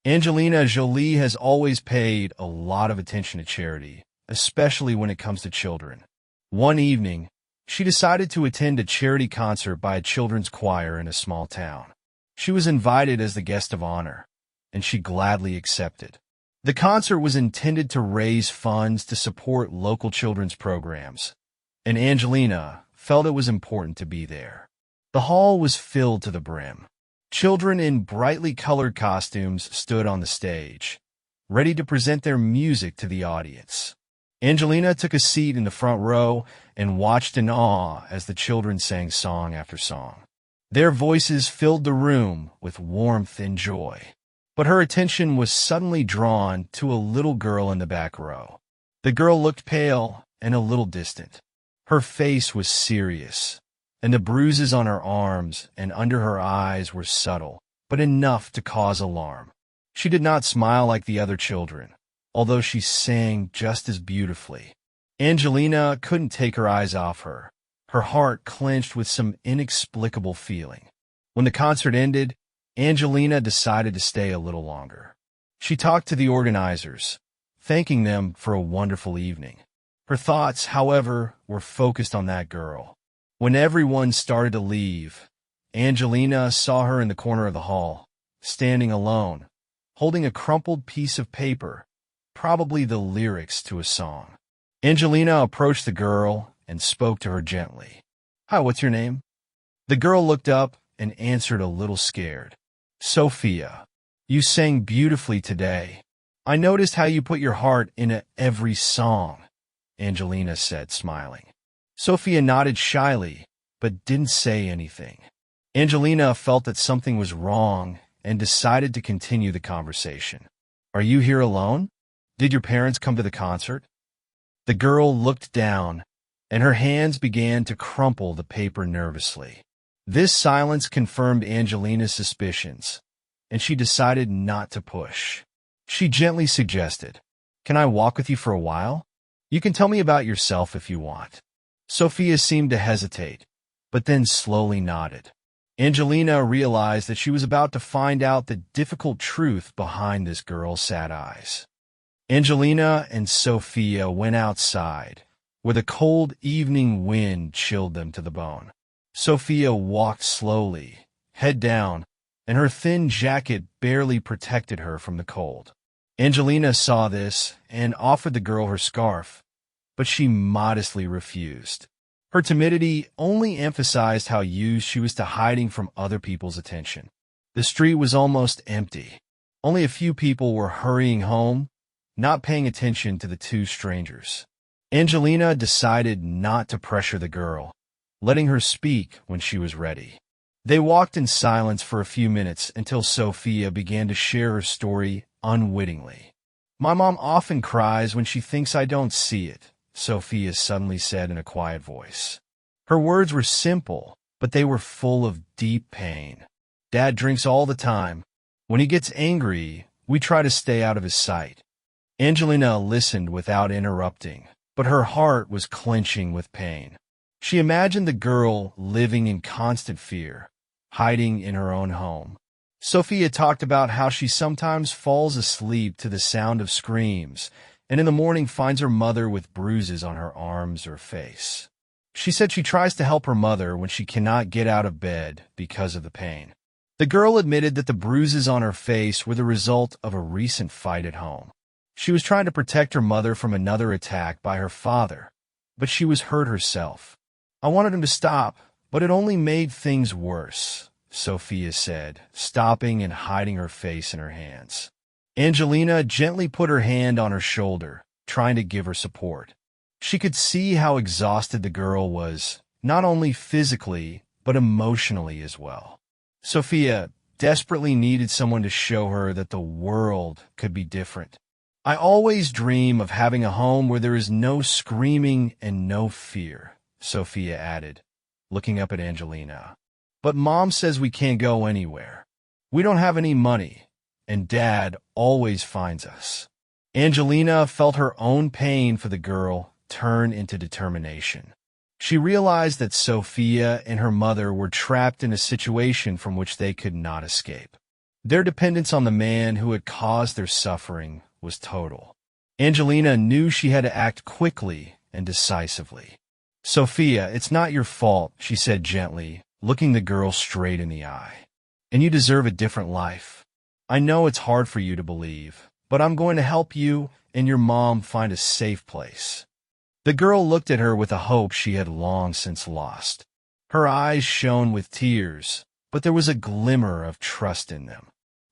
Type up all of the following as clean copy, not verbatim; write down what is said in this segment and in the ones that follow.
Angelina Jolie has always paid a lot of attention to charity, especially when it comes to children. One evening, she decided to attend a charity concert by a children's choir in a small town. She was invited as the guest of honor, and she gladly accepted. The concert was intended to raise funds to support local children's programs, and Angelina felt it was important to be there. The hall was filled to the brim. Children in brightly colored costumes stood on the stage, ready to present their music to the audience. Angelina took a seat in the front row and watched in awe as the children sang song after song. Their voices filled the room with warmth and joy. But her attention was suddenly drawn to a little girl in the back row. The girl looked pale and a little distant. Her face was serious, and the bruises on her arms and under her eyes were subtle, but enough to cause alarm. She did not smile like the other children, although she sang just as beautifully. Angelina couldn't take her eyes off her. Her heart clenched with some inexplicable feeling. When the concert ended, Angelina decided to stay a little longer. She talked to the organizers, thanking them for a wonderful evening. Her thoughts, however, were focused on that girl. When everyone started to leave, Angelina saw her in the corner of the hall, standing alone, holding a crumpled piece of paper, probably the lyrics to a song. Angelina approached the girl and spoke to her gently. "Hi, what's your name?" The girl looked up and answered a little scared. "Sophia, you sang beautifully today. I noticed how you put your heart into every song," Angelina said, smiling. Sophia nodded shyly, but didn't say anything. Angelina felt that something was wrong and decided to continue the conversation. "Are you here alone? Did your parents come to the concert?" The girl looked down, and her hands began to crumple the paper nervously. This silence confirmed Angelina's suspicions, and she decided not to push. She gently suggested, "Can I walk with you for a while? You can tell me about yourself if you want." Sophia seemed to hesitate, but then slowly nodded. Angelina realized that she was about to find out the difficult truth behind this girl's sad eyes. Angelina and Sophia went outside, where the cold evening wind chilled them to the bone. Sophia walked slowly, head down, and her thin jacket barely protected her from the cold. Angelina saw this and offered the girl her scarf, but she modestly refused. Her timidity only emphasized how used she was to hiding from other people's attention. The street was almost empty. Only a few people were hurrying home, not paying attention to the two strangers. Angelina decided not to pressure the girl, letting her speak when she was ready. They walked in silence for a few minutes until Sophia began to share her story unwittingly. "My mom often cries when she thinks I don't see it," Sophia suddenly said in a quiet voice. Her words were simple, but they were full of deep pain. "Dad drinks all the time. When he gets angry, we try to stay out of his sight." Angelina listened without interrupting, but her heart was clenching with pain. She imagined the girl living in constant fear, hiding in her own home. Sophia talked about how she sometimes falls asleep to the sound of screams, and in the morning finds her mother with bruises on her arms or face. She said she tries to help her mother when she cannot get out of bed because of the pain. The girl admitted that the bruises on her face were the result of a recent fight at home. She was trying to protect her mother from another attack by her father, but she was hurt herself. "I wanted him to stop, but it only made things worse," Sophia said, stopping and hiding her face in her hands. Angelina gently put her hand on her shoulder, trying to give her support. She could see how exhausted the girl was, not only physically, but emotionally as well. Sophia desperately needed someone to show her that the world could be different. "I always dream of having a home where there is no screaming and no fear," Sophia added, looking up at Angelina. "But Mom says we can't go anywhere. We don't have any money, and Dad always finds us." Angelina felt her own pain for the girl turn into determination. She realized that Sophia and her mother were trapped in a situation from which they could not escape. Their dependence on the man who had caused their suffering was total. Angelina knew she had to act quickly and decisively. "Sophia, it's not your fault," she said gently, looking the girl straight in the eye. "And you deserve a different life. I know it's hard for you to believe, but I'm going to help you and your mom find a safe place." The girl looked at her with a hope she had long since lost. Her eyes shone with tears, but there was a glimmer of trust in them.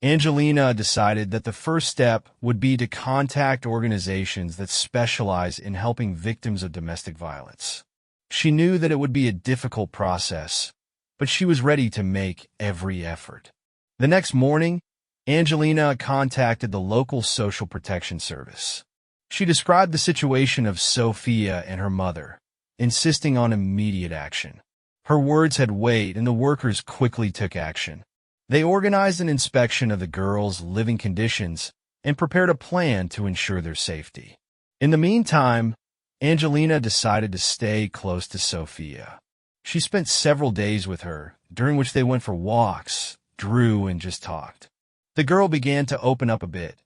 Angelina decided that the first step would be to contact organizations that specialize in helping victims of domestic violence. She knew that it would be a difficult process, but she was ready to make every effort. The next morning, Angelina contacted the local social protection service. She described the situation of Sophia and her mother, insisting on immediate action. Her words had weight, and the workers quickly took action. They organized an inspection of the girls' living conditions and prepared a plan to ensure their safety. In the meantime, Angelina decided to stay close to Sophia. She spent several days with her, during which they went for walks, drew, and just talked. The girl began to open up a bit,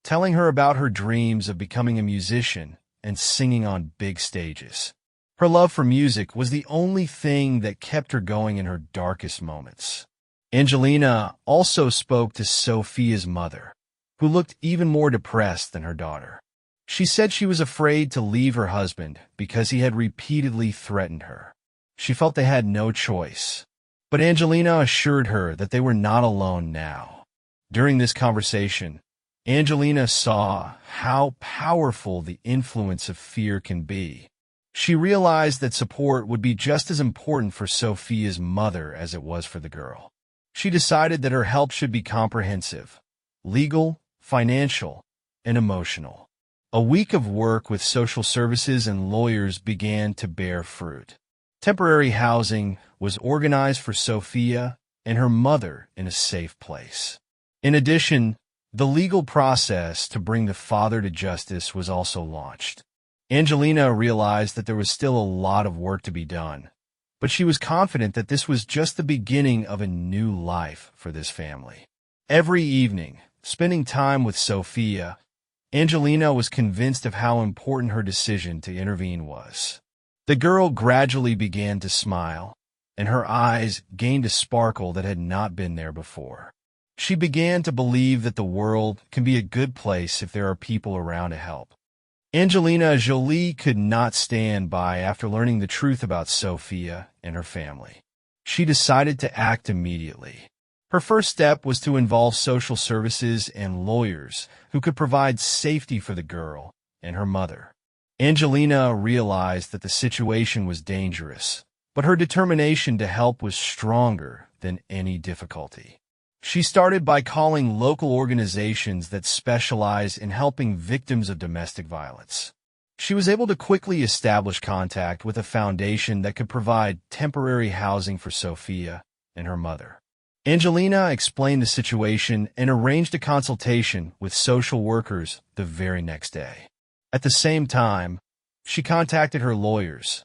telling her about her dreams of becoming a musician and singing on big stages. Her love for music was the only thing that kept her going in her darkest moments. Angelina also spoke to Sophia's mother, who looked even more depressed than her daughter. She said she was afraid to leave her husband because he had repeatedly threatened her. She felt they had no choice, but Angelina assured her that they were not alone now. During this conversation, Angelina saw how powerful the influence of fear can be. She realized that support would be just as important for Sophia's mother as it was for the girl. She decided that her help should be comprehensive: legal, financial, and emotional. A week of work with social services and lawyers began to bear fruit. Temporary housing was organized for Sophia and her mother in a safe place. In addition, the legal process to bring the father to justice was also launched. Angelina realized that there was still a lot of work to be done, but she was confident that this was just the beginning of a new life for this family. Every evening, spending time with Sophia, Angelina was convinced of how important her decision to intervene was. The girl gradually began to smile, and her eyes gained a sparkle that had not been there before. She began to believe that the world can be a good place if there are people around to help. Angelina Jolie could not stand by after learning the truth about Sophia and her family. She decided to act immediately. Her first step was to involve social services and lawyers who could provide safety for the girl and her mother. Angelina realized that the situation was dangerous, but her determination to help was stronger than any difficulty. She started by calling local organizations that specialize in helping victims of domestic violence. She was able to quickly establish contact with a foundation that could provide temporary housing for Sophia and her mother. Angelina explained the situation and arranged a consultation with social workers the very next day. At the same time, she contacted her lawyers,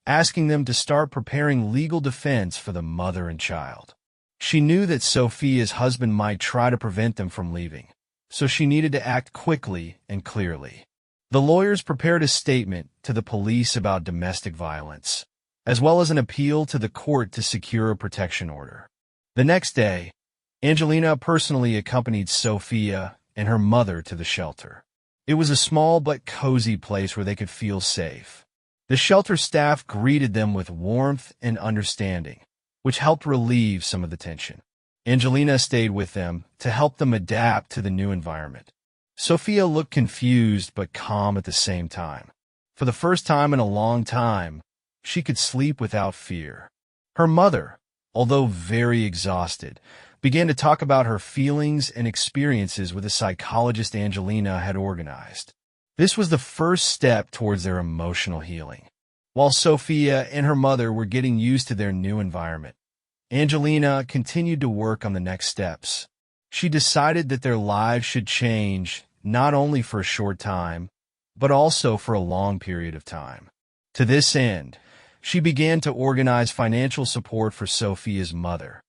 asking them to start preparing legal defense for the mother and child. She knew that Sophia's husband might try to prevent them from leaving, so she needed to act quickly and clearly. The lawyers prepared a statement to the police about domestic violence, as well as an appeal to the court to secure a protection order. The next day, Angelina personally accompanied Sophia and her mother to the shelter. It was a small but cozy place where they could feel safe. The shelter staff greeted them with warmth and understanding, which helped relieve some of the tension. Angelina stayed with them to help them adapt to the new environment. Sophia looked confused but calm at the same time. For the first time in a long time, she could sleep without fear. Her mother, although very exhausted, began to talk about her feelings and experiences with a psychologist Angelina had organized. This was the first step towards their emotional healing. While Sophia and her mother were getting used to their new environment, Angelina continued to work on the next steps. She decided that their lives should change not only for a short time, but also for a long period of time. To this end, she began to organize financial support for Sophia's mother,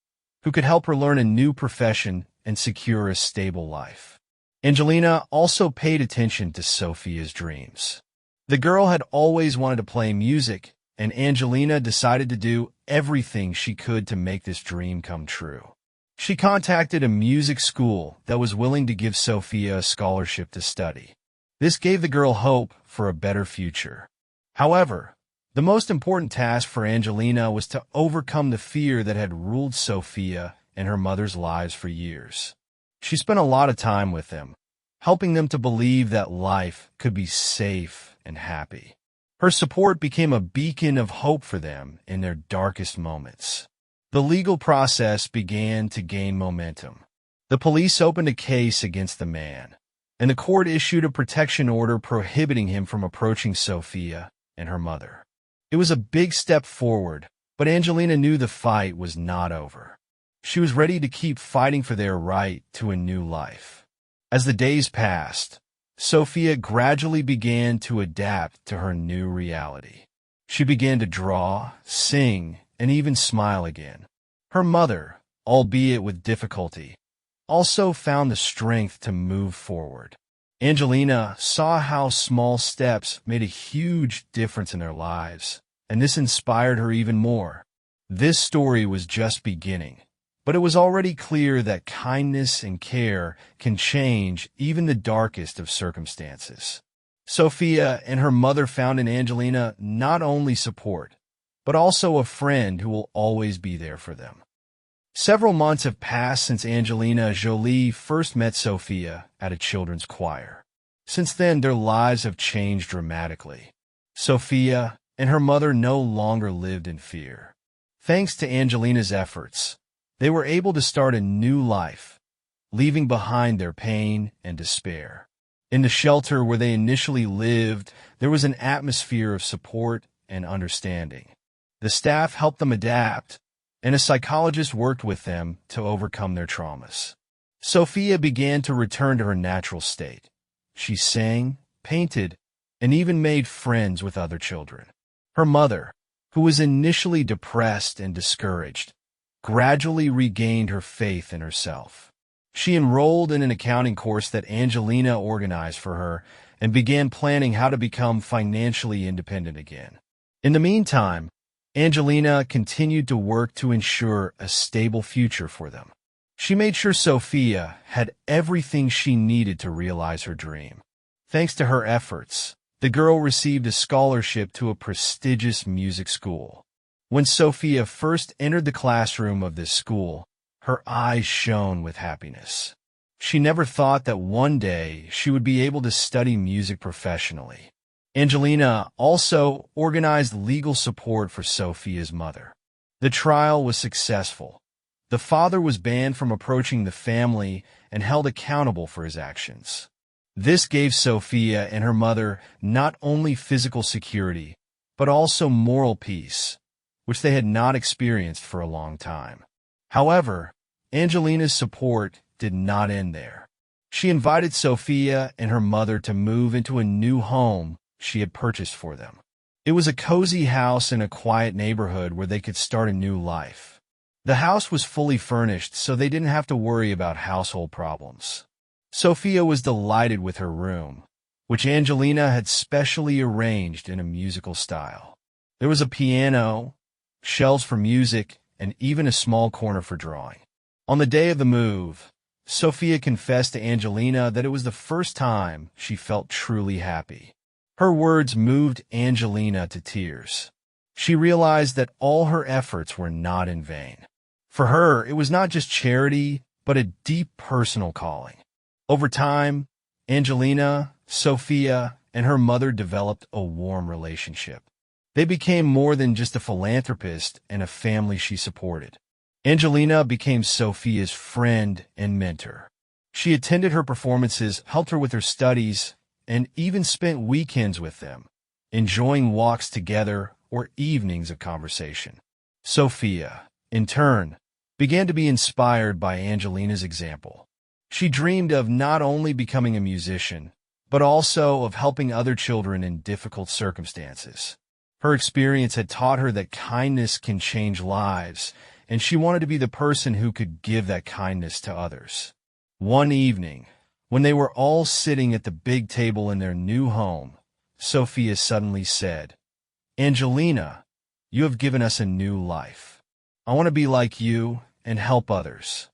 who could help her learn a new profession and secure a stable life. Angelina also paid attention to Sophia's dreams. The girl had always wanted to play music, and Angelina decided to do everything she could to make this dream come true. She contacted a music school that was willing to give Sophia a scholarship to study. This gave the girl hope for a better future. However, the most important task for Angelina was to overcome the fear that had ruled Sophia and her mother's lives for years. She spent a lot of time with them, helping them to believe that life could be safe and happy. Her support became a beacon of hope for them in their darkest moments. The legal process began to gain momentum. The police opened a case against the man, and the court issued a protection order prohibiting him from approaching Sophia and her mother. It was a big step forward, but Angelina knew the fight was not over. She was ready to keep fighting for their right to a new life. As the days passed, Sophia gradually began to adapt to her new reality. She began to draw, sing, and even smile again. Her mother, albeit with difficulty, also found the strength to move forward. Angelina saw how small steps made a huge difference in their lives, and this inspired her even more. This story was just beginning, but it was already clear that kindness and care can change even the darkest of circumstances. Sophia and her mother found in Angelina not only support, but also a friend who will always be there for them. Several months have passed since Angelina Jolie first met Sophia at a children's choir. Since then, their lives have changed dramatically. Sophia and her mother no longer lived in fear. Thanks to Angelina's efforts, they were able to start a new life, leaving behind their pain and despair. In the shelter where they initially lived, there was an atmosphere of support and understanding. The staff helped them adapt, and a psychologist worked with them to overcome their traumas. Sophia began to return to her natural state. She sang, painted, and even made friends with other children. Her mother, who was initially depressed and discouraged, gradually regained her faith in herself. She enrolled in an accounting course that Angelina organized for her and began planning how to become financially independent again. In the meantime, Angelina continued to work to ensure a stable future for them. She made sure Sophia had everything she needed to realize her dream. Thanks to her efforts, the girl received a scholarship to a prestigious music school. When Sophia first entered the classroom of this school, her eyes shone with happiness. She never thought that one day she would be able to study music professionally. Angelina also organized legal support for Sophia's mother. The trial was successful. The father was banned from approaching the family and held accountable for his actions. This gave Sophia and her mother not only physical security, but also moral peace, which they had not experienced for a long time. However, Angelina's support did not end there. She invited Sophia and her mother to move into a new home she had purchased for them. It was a cozy house in a quiet neighborhood where they could start a new life. The house was fully furnished, so they didn't have to worry about household problems. Sophia was delighted with her room, which Angelina had specially arranged in a musical style. There was a piano, shelves for music, and even a small corner for drawing. On the day of the move, Sophia confessed to Angelina that it was the first time she felt truly happy. Her words moved Angelina to tears. She realized that all her efforts were not in vain. For her, it was not just charity, but a deep personal calling. Over time, Angelina, Sophia, and her mother developed a warm relationship. They became more than just a philanthropist and a family she supported. Angelina became Sophia's friend and mentor. She attended her performances, helped her with her studies, and even spent weekends with them, enjoying walks together or evenings of conversation. Sophia, in turn, began to be inspired by Angelina's example. She dreamed of not only becoming a musician, but also of helping other children in difficult circumstances. Her experience had taught her that kindness can change lives, and she wanted to be the person who could give that kindness to others. One evening, when they were all sitting at the big table in their new home, Sophia suddenly said, "Angelina, you have given us a new life. I want to be like you and help others."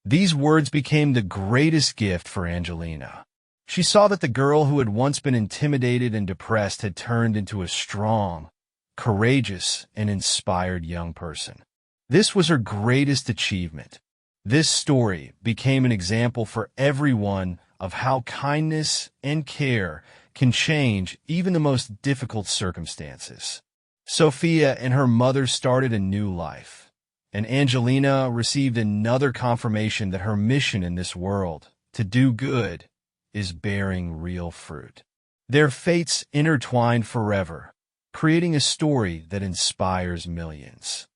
These words became the greatest gift for Angelina. She saw that the girl who had once been intimidated and depressed had turned into a strong, courageous, and inspired young person. This was her greatest achievement. This story became an example for everyone of how kindness and care can change even the most difficult circumstances. Sophia and her mother started a new life, and Angelina received another confirmation that her mission in this world, to do good, is bearing real fruit. Their fates intertwined forever, creating a story that inspires millions.